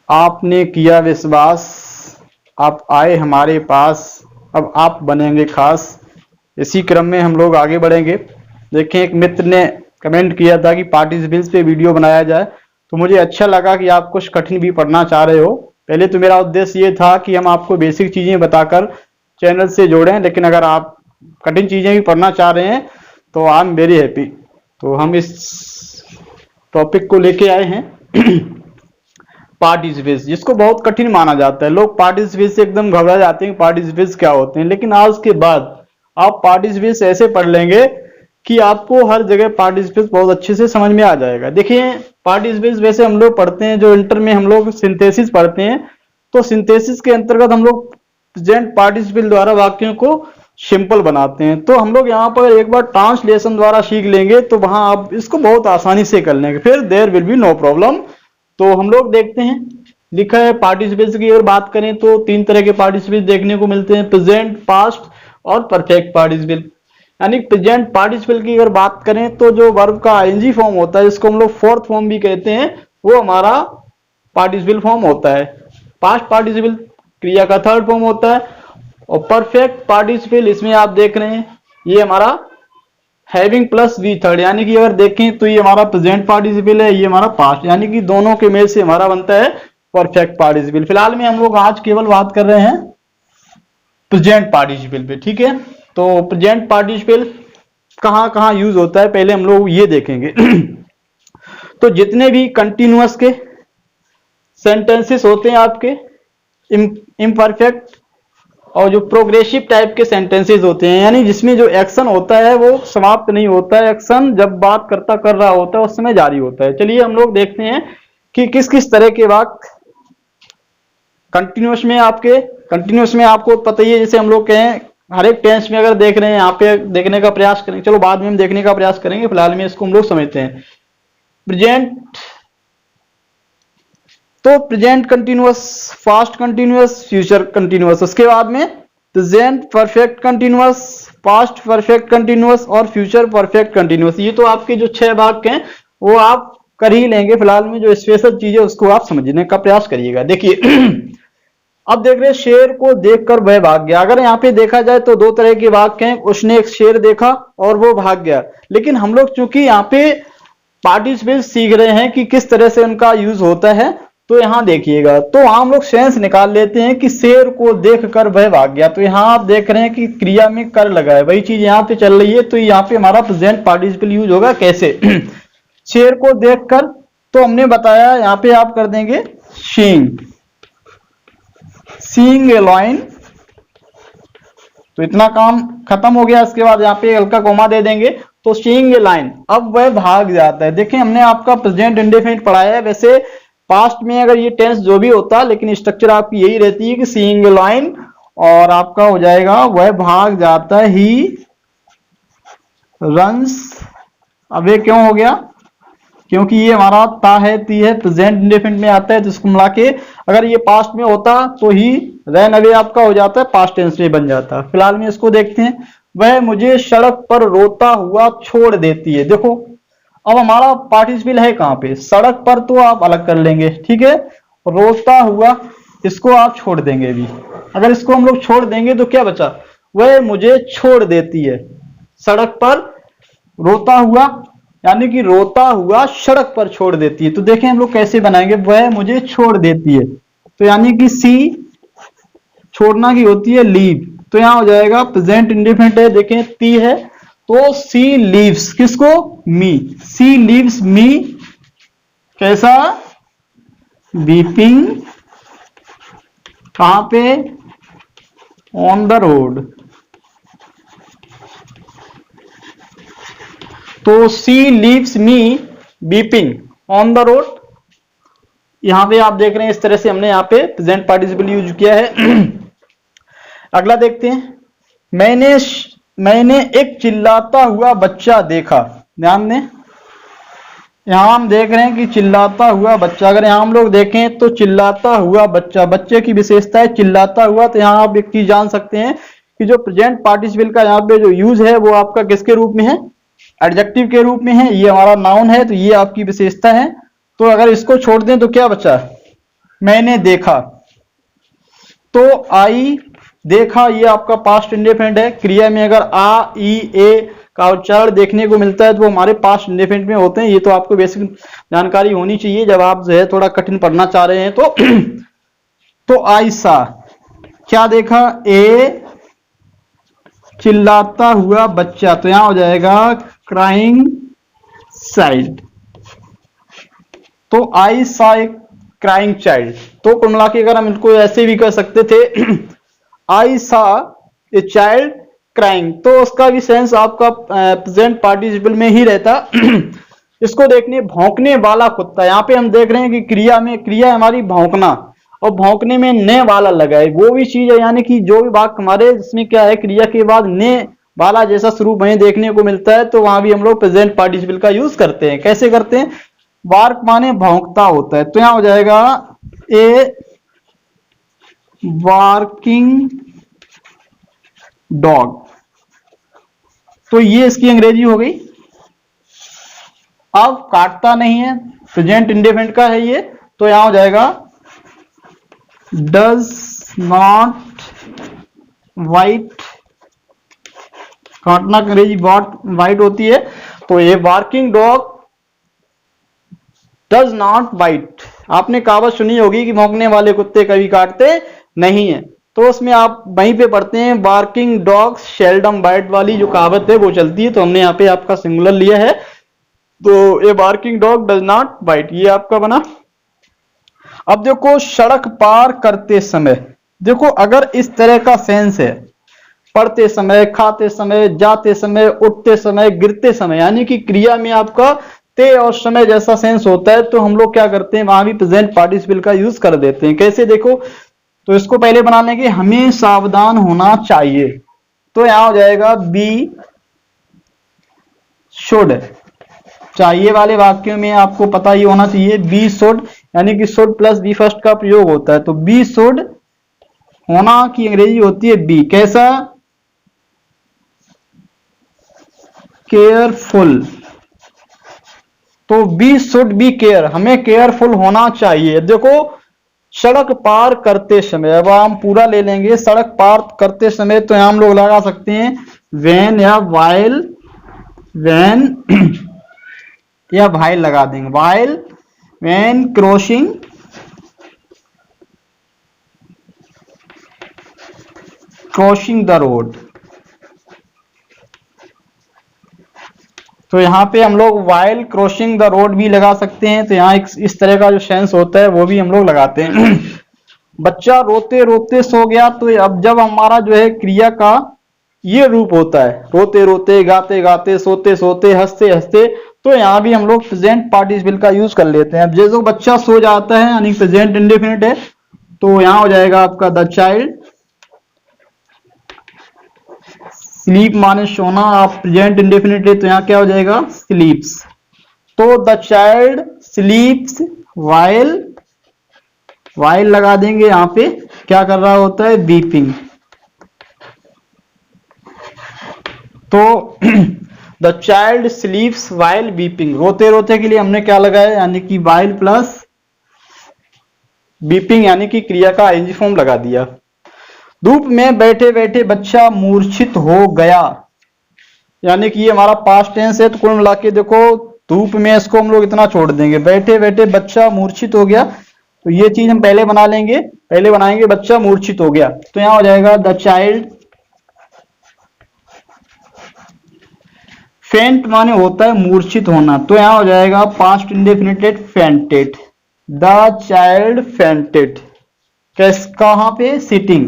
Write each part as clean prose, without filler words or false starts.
आपने किया विश्वास, आप आए हमारे पास, अब आप बनेंगे खास। इसी क्रम में हम लोग आगे बढ़ेंगे। देखें, एक मित्र ने कमेंट किया था कि पार्टिसिपल्स पे वीडियो बनाया जाए, तो मुझे अच्छा लगा कि आप कुछ कठिन भी पढ़ना चाह रहे हो। पहले तो मेरा उद्देश्य ये था कि हम आपको बेसिक चीजें बताकर चैनल से जोड़ें, लेकिन अगर आप कठिन चीजें भी पढ़ना चाह रहे हैं तो आई एम वेरी हैप्पी। तो हम इस टॉपिक को लेके आए हैं पार्टिसिपेट्स, जिसको बहुत कठिन माना जाता है। लोग पार्टिसिपेट्स से एकदम घबरा जाते हैं, पार्टिसिपेट्स क्या होते हैं, लेकिन आज के बाद आप पार्टिसिपेट्स ऐसे पढ़ लेंगे कि आपको हर जगह पार्टिसिपेट्स बहुत अच्छे से समझ में आ जाएगा। देखिए, पार्टिसिपेट्स वैसे हम लोग पढ़ते हैं, जो इंटर में हम लोग सिंथेसिस पढ़ते हैं, तो सिंथेसिस के अंतर्गत हम लोग प्रेजेंट पार्टिसिपल द्वारा वाक्यों को सिंपल बनाते हैं। तो हम लोग यहाँ पर एक बार ट्रांसलेशन द्वारा सीख लेंगे तो वहां आप इसको बहुत आसानी से कर लेंगे, फिर there will be no problem. तो हम लोग देखते हैं, लिखा है पार्टिसिपेट्स की अगर बात करें तो तीन तरह के पार्टिसिपेट देखने को मिलते हैं, प्रेजेंट, पास्ट और परफेक्ट पार्टिसिपल। यानी प्रेजेंट पार्टिसिपल की अगर बात करें तो जो वर्ब का आईएनजी फॉर्म होता है, जिसको हम लोग फोर्थ फॉर्म भी कहते हैं, वो हमारा पार्टिसिपल फॉर्म होता है। पास्ट पार्टिसिपल क्रिया का थर्ड फॉर्म होता है। और परफेक्ट पार्टिसिपल, इसमें आप देख रहे हैं ये हमारा हैविंग प्लस वी थर्ड, यानी कि अगर देखें तो ये हमारा प्रेजेंट पार्टिसिपल है, ये हमारा पास्ट, यानी कि दोनों के मेल से हमारा बनता है परफेक्ट पार्टिसिपल। फिलहाल में हम लोग आज केवल बात कर रहे हैं प्रेजेंट पार्टिसिपल पे, ठीक है। तो प्रेजेंट पार्टिसिपल कहां कहां यूज होता है, पहले हम लोग ये देखेंगे तो जितने भी कंटिन्यूअस के सेंटेंसेस होते हैं आपके, इम्परफेक्ट और जो प्रोग्रेसिव टाइप के सेंटेंसेस होते हैं, यानी जिसमें जो एक्शन होता है वो समाप्त नहीं होता है, एक्शन जब बात करता कर रहा होता है उस समय जारी होता है। चलिए हम लोग देखते हैं कि किस किस तरह के वाक्य कंटिन्यूअस में आपको पता ही है। जैसे हम लोग कहें हर एक टेंस में अगर देख रहे हैं, यहाँ पे देखने का प्रयास करेंगे, चलो बाद में हम देखने का प्रयास करेंगे, फिलहाल में इसको हम लोग समझते हैं। प्रेजेंट, तो present continuous, past continuous, future continuous, उसके बाद में present perfect continuous, past perfect continuous और फ्यूचर परफेक्ट कंटिन्यूअस। ये तो आपके जो 6 वाक्य हैं वो आप कर ही लेंगे। फिलहाल में जो स्पेशल चीज है उसको आप समझने का प्रयास करिएगा। देखिए अब देख रहे हैं, शेर को देखकर वह भाग गया। अगर यहाँ पे देखा जाए तो दो तरह के वाक्य हैं, उसने एक शेर देखा और वो भाग गया। लेकिन हम लोग चूंकि यहाँ पे पार्टिसिपेट सीख रहे हैं कि किस तरह से उनका यूज होता है, तो यहां देखिएगा, तो हम लोग सेंस निकाल लेते हैं कि शेर को देखकर वह भाग गया। तो यहां आप देख रहे हैं कि क्रिया में कर लगा है, वही चीज यहां पे चल रही है। तो यहां पे हमारा प्रेजेंट पार्टिसिपल यूज होगा कैसे शेर को देखकर, तो हमने बताया यहां पे आप कर देंगे सीइंग ए लाइन, तो इतना काम खत्म हो गया। इसके बाद यहाँ पे हल्का कोमा दे देंगे, तो सीइंग ए लाइन, अब वह भाग जाता है। देखिए हमने आपका प्रेजेंट इंडेफिनिट पढ़ाया है, वैसे पास्ट में अगर ये टेंस जो भी होता है, लेकिन स्ट्रक्चर आपकी यही रहती है कि सीइंग ए लाइन, और आपका हो जाएगा वह भाग जाता है, ही रन्स। अब ये क्यों हो गया, क्योंकि ये हमारा ता है, ती है, प्रेजेंट इंडेफिनिट में आता है, तो इसको मिला के अगर ये पास्ट में होता तो ही रन अवे आपका हो जाता है, पास्ट टेंस में बन जाता। फिलहाल में इसको देखते हैं, वह मुझे सड़क पर रोता हुआ छोड़ देती है। देखो अब हमारा पार्टिसिपल है कहां पे, सड़क पर, तो आप अलग कर लेंगे, ठीक है। रोता हुआ इसको आप छोड़ देंगे भी, अगर इसको हम लोग छोड़ देंगे तो क्या बचा, वह मुझे छोड़ देती है सड़क पर रोता हुआ, यानी कि रोता हुआ सड़क पर छोड़ देती है। तो देखें हम लोग कैसे बनाएंगे, वह मुझे छोड़ देती है, तो यानी कि सी छोड़ना की होती है लीव, तो यहां हो जाएगा प्रेजेंट इंडेफिनिट है, देखें ती है, तो सी लीव्स किसको, मी, सी लीव्स मी, कैसा, वीपिंग, कहां पे, ऑन द रोड। तो she leaves me weeping on the road, यहां पे आप देख रहे हैं इस तरह से हमने यहाँ पे प्रेजेंट पार्टिसिपल यूज किया है। अगला देखते हैं, मैंने एक चिल्लाता हुआ बच्चा देखा। ध्यान दें, यहां हम देख रहे हैं कि चिल्लाता हुआ बच्चा, अगर यहां हम लोग देखें तो चिल्लाता हुआ बच्चा, बच्चे की विशेषता है चिल्लाता हुआ। तो यहां आप एक चीज जान सकते हैं कि जो प्रेजेंट पार्टिसिपल का यहाँ पे जो यूज है वो आपका किसके रूप में है, एडजेक्टिव के रूप में है। ये हमारा नाउन है, तो ये आपकी विशेषता है। तो अगर इसको छोड़ दें तो क्या बचा, मैंने देखा। तो आई देखा ये आपका पास्ट इंडेफिनिट है। क्रिया में अगर आ, ई, ए का उच्चारण देखने को मिलता है तो वो हमारे पास्ट इंडेफिनिट में होते हैं। ये तो आपको बेसिक जानकारी होनी चाहिए जब आप जो है थोड़ा कठिन पढ़ना चाह रहे हैं तो। तो आई सा, क्या देखा? ए चिल्लाता हुआ बच्चा, तो यहां हो जाएगा क्राइंग चाइल्ड। तो आई सा एक क्राइंग चाइल्ड। तो कुल मिला के अगर हम इनको ऐसे भी कर सकते थे आई सा ए चाइल्ड क्राइंग, तो उसका भी सेंस आपका प्रेजेंट पार्टिसिपल में ही रहता। इसको देखने भौंकने वाला कुत्ता, यहाँ पे हम देख रहे हैं कि क्रिया में क्रिया हमारी भौंकना, और भौंकने में ने वाला लगा है, वो भी चीज है। यानी कि जो भी वाक्य हमारे जिसमें क्या है क्रिया के बाद ने वाला जैसा स्वरूप वहीं देखने को मिलता है, तो वहां भी हम लोग प्रेजेंट पार्टिसिपल का यूज करते हैं। कैसे करते हैं? बार्क माने भौंकता होता है, तो यहां हो जाएगा ए बार्किंग डॉग। तो ये इसकी अंग्रेजी हो गई। अब काटता नहीं है, प्रेजेंट इंडेफिनिट का है ये, तो यहां हो जाएगा डज नॉट वाइट। काटना अंग्रेजी वाइट होती है, तो ये barking dog does not bite. आपने कहावत सुनी होगी कि भौंकने वाले कुत्ते कभी काटते नहीं है, तो उसमें आप वहीं पे पढ़ते हैं बार्किंग डॉग्स शेल्डम बाइट वाली जो कहावत है वो चलती है। तो हमने यहाँ पे आपका सिंगुलर लिया है, तो ये barking dog does not bite ये आपका बना। अब देखो सड़क पार करते समय, देखो अगर इस तरह का सेंस है, पढ़ते समय, खाते समय, जाते समय, उठते समय, गिरते समय, यानी कि क्रिया में आपका ते और समय जैसा सेंस होता है, तो हम लोग क्या करते हैं वहां भी प्रेजेंट पार्टिसिपल का यूज कर देते हैं। कैसे देखो, तो इसको पहले बना लेंगे हमें सावधान होना चाहिए, तो यहां हो जाएगा बी शुड। चाहिए वाले वाक्यों में आपको पता ही होना चाहिए बी शुड, यानी कि शुड प्लस बी फर्स्ट का प्रयोग होता है, तो बी शुड होना की अंग्रेजी होती है बी। कैसा? केयरफुल। तो बी शुड बी केयर, हमें केयरफुल होना चाहिए। देखो सड़क पार करते समय, अब हम पूरा ले लेंगे सड़क पार करते समय, तो यहां हम लोग लगा सकते हैं वेन या वाइल, वेन या वाइल लगा देंगे, while when crossing the road. तो यहाँ पे हम लोग वाइल क्रॉसिंग द रोड भी लगा सकते हैं, तो यहाँ इस तरह का जो सेंस होता है वो भी हम लोग लगाते हैं। बच्चा रोते रोते सो गया, तो अब जब हमारा जो है क्रिया का ये रूप होता है रोते रोते, गाते गाते, सोते सोते, हंसते हंसते, तो यहाँ भी हम लोग प्रेजेंट पार्टिसिपल का यूज कर लेते हैं। अब जैसे बच्चा सो जाता है यानी प्रेजेंट इंडेफिनिट है, तो यहाँ हो जाएगा आपका द चाइल्ड। स्लीप माने सोना, आप प्रेजेंट इंडेफिनिट है तो यहाँ क्या हो जाएगा स्लीप्स। तो द चाइल्ड स्लीप्स वाइल, वाइल लगा देंगे, यहाँ पे क्या कर रहा होता है बीपिंग। तो द चाइल्ड स्लीप्स वाइल बीपिंग, रोते रोते के लिए हमने क्या लगाया यानी कि वाइल प्लस बीपिंग, यानी कि क्रिया का आईएनजी फॉर्म लगा दिया। धूप में बैठे बैठे बच्चा मूर्छित हो गया, यानी कि ये हमारा पास्ट टेंस है, तो कुल मिला के देखो धूप में इसको हम लोग इतना छोड़ देंगे, बैठे बैठे बच्चा मूर्छित हो गया, तो ये चीज हम पहले बना लेंगे, पहले बनाएंगे बच्चा मूर्छित हो गया, तो यहां हो जाएगा द चाइल्ड। फेंट माने होता है मूर्छित होना, तो यहां हो जाएगा past indefinite fainted. The child fainted. कहां पे? सिटिंग,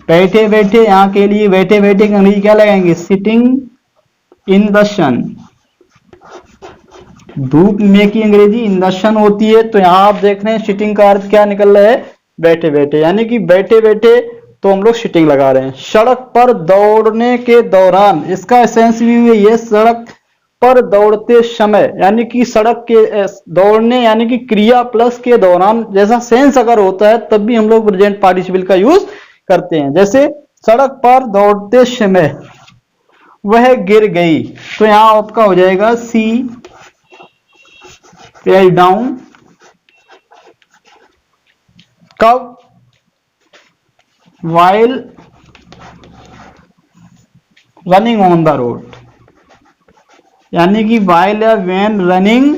बैठे बैठे, यहां के लिए बैठे बैठे की अंग्रेजी क्या लगाएंगे सिटिंग इन द सन। धूप में की अंग्रेजी इन द सन होती है, तो यहां आप देख रहे हैं सिटिंग का अर्थ क्या निकल रहा है बैठे बैठे, यानी कि बैठे बैठे तो हम लोग सिटिंग लगा रहे हैं। सड़क पर दौड़ने के दौरान, इसका सेंस भी ये सड़क पर दौड़ते समय, यानी कि सड़क के दौड़ने यानी कि क्रिया प्लस के दौरान जैसा सेंस अगर होता है तब भी हम लोग प्रेजेंट पार्टिसिपल का यूज करते हैं। जैसे सड़क पर दौड़ते समय वह गिर गई, तो यहां आपका हो जाएगा सी फेल डाउन। कब? while running on the road, यानी कि while या when running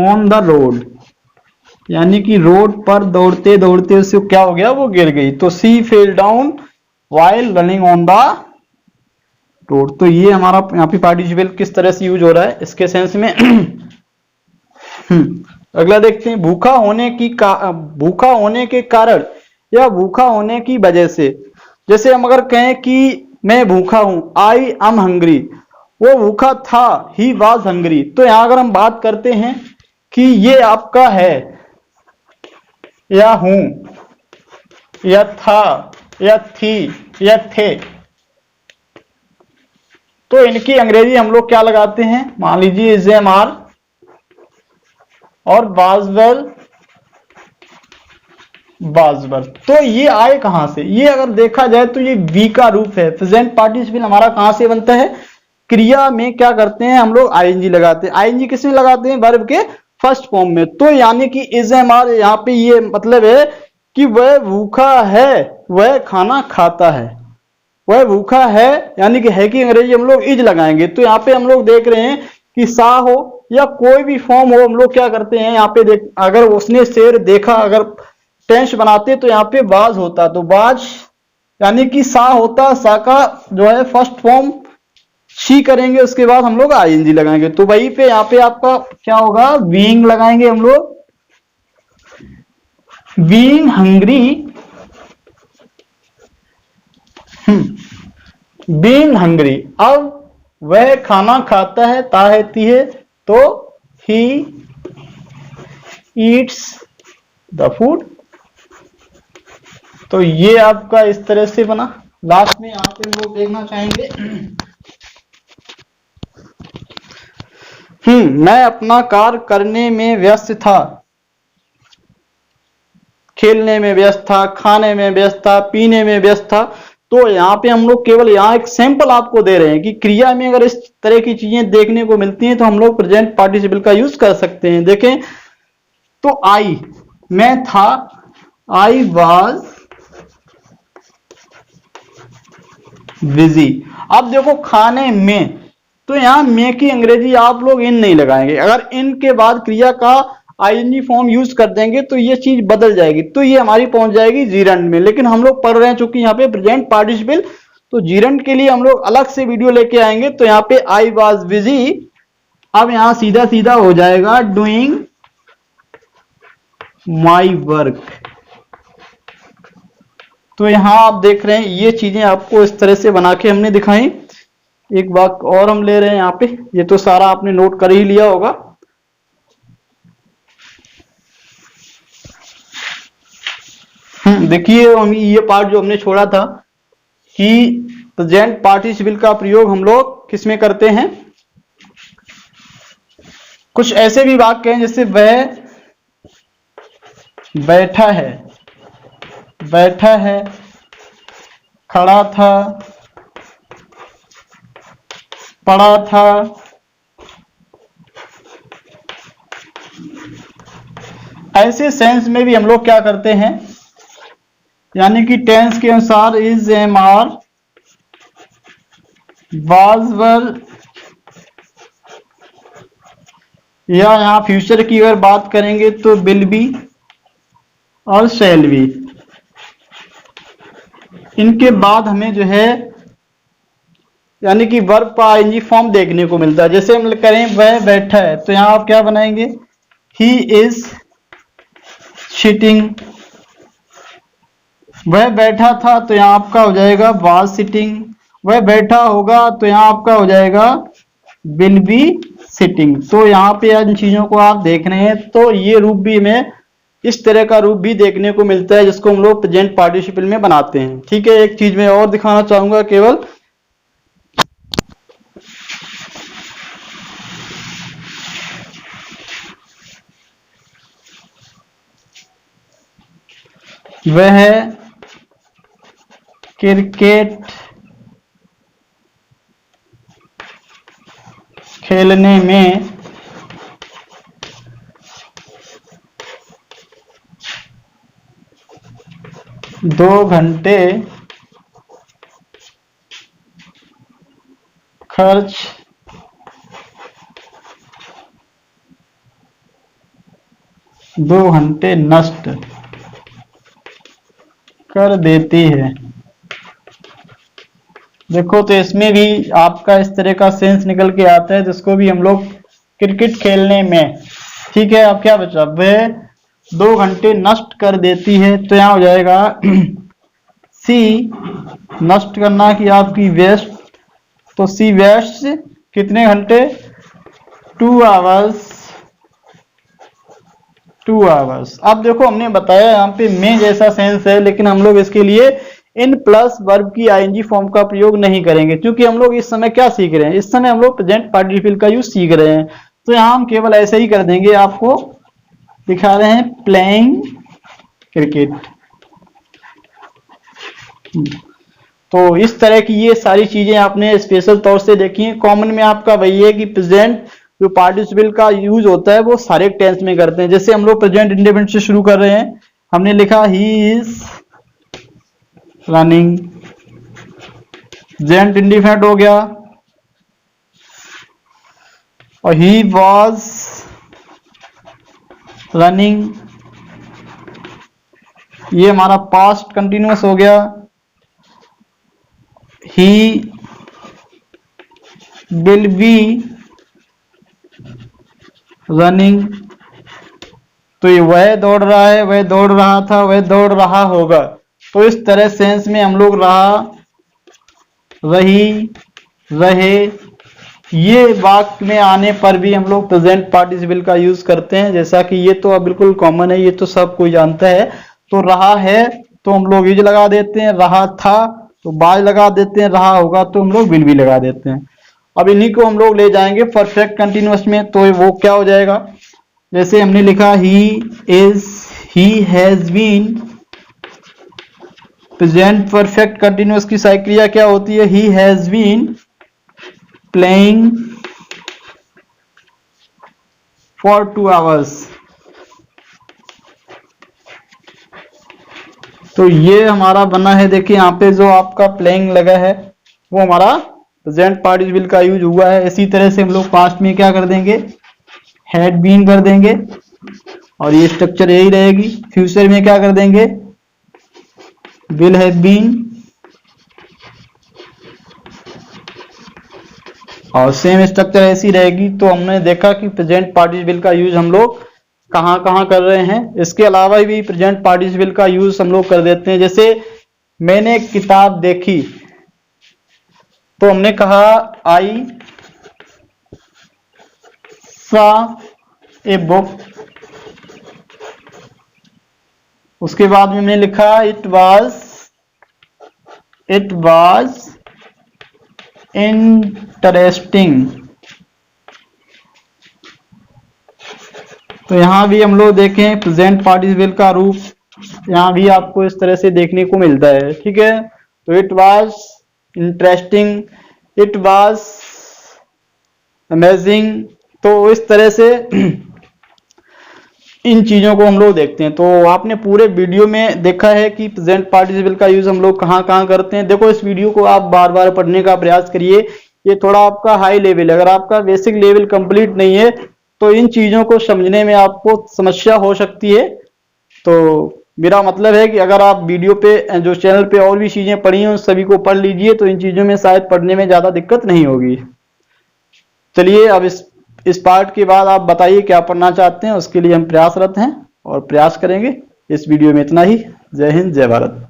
on the road, यानी कि रोड पर दौड़ते दौड़ते उसे क्या हो गया, वो गिर गई। तो she fell down while running on the road. तो ये हमारा यहाँ पे पार्टिसिपल किस तरह से यूज हो रहा है इसके सेंस में। अगला देखते हैं, भूखा होने के कारण या भूखा होने की वजह से। जैसे हम अगर कहें कि मैं भूखा हूं, आई एम हंग्री, वो भूखा था, ही वाज हंग्री। तो यहां अगर हम बात करते हैं कि ये आपका है या हूं या था या थी या थे, तो इनकी अंग्रेजी हम लोग क्या लगाते हैं, मान लीजिए इज एम आर और बाजवेल बाजवर। तो ये आए कहां से, ये अगर देखा जाए तो ये वी का रूप है। प्रेजेंट पार्टिसिपल हमारा कहां से बनता है, क्रिया में क्या करते हैं हम लोग आईएनजी लगाते हैं। आईएनजी किसमें लगाते हैं, वर्ब के फर्स्ट फॉर्म में। तो यानी कि इज एम आर यहाँ पे ये मतलब है कि वह भूखा है, वह खाना खाता है, वह भूखा है, यानी कि है की अंग्रेजी हम लोग इज लगाएंगे। तो यहाँ पे हम लोग देख रहे हैं कि सा हो या कोई भी फॉर्म हो, हम लोग क्या करते हैं यहाँ पे देख, अगर उसने शेर देखा, अगर टेंस बनाते तो यहाँ पे बाज होता, तो बाज यानी कि सा होता, सा का जो है फर्स्ट फॉर्म शी करेंगे, उसके बाद हम लोग आईएनजी लगाएंगे। तो वहीं पे यहाँ पे आपका क्या होगा, बीइंग लगाएंगे हम लोग, बीइंग हंग्री, बीइंग हंग्री। अब वह खाना खाता है, ता है ती है, तो ही ईट्स द फूड। तो ये आपका इस तरह से बना। लास्ट में यहाँ पे हम लोग देखना चाहेंगे, मैं अपना कार्य करने में व्यस्त था, खेलने में व्यस्त था, खाने में व्यस्त था, पीने में व्यस्त था। तो यहाँ पे हम लोग केवल यहाँ एक सैंपल आपको दे रहे हैं कि क्रिया में अगर इस तरह की चीजें देखने को मिलती हैं तो हम लोग प्रेजेंट पार्टिसिपल का यूज कर सकते हैं। देखें तो आई, मैं था, आई वाज बिजी। अब देखो खाने में, तो यहां में की अंग्रेजी आप लोग इन नहीं लगाएंगे। अगर इन के बाद क्रिया का आईएनजी फॉर्म यूज कर देंगे तो ये चीज बदल जाएगी, तो ये हमारी पहुंच जाएगी जीरंड में। लेकिन हम लोग पढ़ रहे हैं चूंकि यहाँ पे प्रेजेंट पार्टिसिपल, तो जीरंड के लिए हम लोग अलग से वीडियो लेके आएंगे। तो यहाँ पे आई वाज बिजी, अब यहां सीधा सीधा हो जाएगा डूइंग माई वर्क। तो यहां आप देख रहे हैं ये चीजें आपको इस तरह से बना के हमने दिखाई। एक बात और हम ले रहे हैं यहाँ पे, ये तो सारा आपने नोट कर ही लिया होगा। देखिए हम ये पार्ट जो हमने छोड़ा था कि प्रेजेंट पार्टिसिपल का प्रयोग हम लोग किसमें करते हैं, कुछ ऐसे भी वाक्य हैं जैसे वह बैठा है, बैठा है, खड़ा था, पड़ा था, ऐसे सेंस में भी हम लोग क्या करते हैं, यानी कि टेंस के अनुसार is am are was were, या यहां फ्यूचर की अगर बात करेंगे तो विल बी और शैल बी। इनके बाद हमें जो है यानी कि वर्ब का आईएनजी फॉर्म देखने को मिलता है। जैसे हम करें वह बैठा है, तो यहां आप क्या बनाएंगे, ही इज सिटिंग। वह बैठा था तो यहां आपका हो जाएगा वाज सिटिंग। वह बैठा होगा तो यहां आपका हो जाएगा विल बी सिटिंग। तो यहाँ पे इन चीजों को आप देख रहे हैं, तो ये रूप भी हमें इस तरह का रूप भी देखने को मिलता है जिसको हम लोग प्रेजेंट पार्टिसिपल में बनाते हैं। ठीक है, एक चीज मैं और दिखाना चाहूंगा केवल, वह क्रिकेट खेलने में 2 घंटे खर्च दो घंटे नष्ट कर देती है। देखो तो इसमें भी आपका इस तरह का सेंस निकल के आता है जिसको भी हम लोग क्रिकेट खेलने में, ठीक है। अब क्या बचा, वह 2 घंटे नष्ट कर देती है, तो यहाँ हो जाएगा सी, नष्ट करना की आपकी वेस्ट, तो सी वेस्ट कितने घंटे, 2 आवर्स। 2 आवर्स। अब देखो हमने बताया यहाँ पे में जैसा सेंस है, लेकिन हम लोग इसके लिए इन प्लस वर्ब की आईएनजी फॉर्म का प्रयोग नहीं करेंगे, क्योंकि हम लोग इस समय क्या सीख रहे हैं, इस समय हम लोग प्रेजेंट पार्टिसिपल का यूज सीख रहे हैं। तो यहाँ हम केवल ऐसे ही कर देंगे, आपको दिखा रहे हैं प्लेइंग क्रिकेट। तो इस तरह की ये सारी चीजें आपने स्पेशल तौर से देखी हैं। कॉमन में आपका वही है कि प्रेजेंट जो पार्टिसिपल का यूज होता है वो सारे टेंस में करते हैं। जैसे हम लोग प्रेजेंट इंडेफिनिट से शुरू कर रहे हैं, हमने लिखा he is running, present indefinite हो गया, और ही वाज रनिंग, ये हमारा पास्ट कंटिन्यूअस हो गया। ही विल बी रनिंग, तो ये वह दौड़ रहा है, वह दौड़ रहा था, वह दौड़ रहा होगा। तो इस तरह सेंस में हम लोग रहा, रही, रहे, ये वाक्य में आने पर भी हम लोग प्रेजेंट पार्टिसिपल का यूज करते हैं। जैसा कि ये तो अब बिल्कुल कॉमन है, ये तो सब कोई जानता है। तो रहा है तो हम लोग इज लगा देते हैं, रहा था तो बाज लगा देते हैं, रहा होगा तो हम लोग विल भी लगा देते हैं। अब इन्हीं को हम लोग ले जाएंगे परफेक्ट कंटिन्यूअस में, तो वो क्या हो जाएगा, जैसे हमने लिखा he is, he has been, present perfect continuous की सहायक क्रिया क्या होती है, he has been playing for 2 hours. तो ये हमारा बना है, देखिए यहाँ पे जो आपका प्लेइंग लगा है वो हमारा प्रेजेंट पार्टिसिपल का यूज हुआ है। इसी तरह से हम लोग पास्ट में क्या कर देंगे, हैड बीन कर देंगे, और ये स्ट्रक्चर यही रहेगी। फ्यूचर में क्या कर देंगे, विल हैव बीन, और सेम स्ट्रक्चर ऐसी रहेगी। तो हमने देखा कि प्रेजेंट पार्टिसिपल का यूज हम लोग कहां कहां कर रहे हैं। इसके अलावा भी प्रेजेंट पार्टिसिपल का यूज हम लोग कर देते हैं। जैसे मैंने किताब देखी, तो हमने कहा आई सा ए बुक, उसके बाद में मैंने लिखा इट वाज इंटरेस्टिंग। तो यहां भी हम लोग देखें प्रेजेंट पार्टिसिपल का रूप यहां भी आपको इस तरह से देखने को मिलता है, ठीक है। तो it was interesting, it was amazing. तो इस तरह से इन चीजों को हम लोग देखते हैं। तो आपने पूरे वीडियो में देखा है कि प्रेजेंट पार्टिसिपल का यूज हम लोग कहां कहां करते हैं। देखो इस वीडियो को आप बार बार पढ़ने का प्रयास करिए, ये थोड़ा आपका हाई लेवल है। अगर आपका बेसिक लेवल कंप्लीट नहीं है तो इन चीजों को समझने में आपको समस्या हो सकती है। तो मेरा मतलब है कि अगर आप वीडियो पे जो चैनल पे और भी चीजें पढ़ी हैं उन सभी को पढ़ लीजिए, तो इन चीजों में शायद पढ़ने में ज्यादा दिक्कत नहीं होगी। चलिए अब इस पार्ट के बाद आप बताइए क्या पढ़ना चाहते हैं, उसके लिए हम प्रयासरत हैं और प्रयास करेंगे। इस वीडियो में इतना ही। जय हिंद, जय भारत।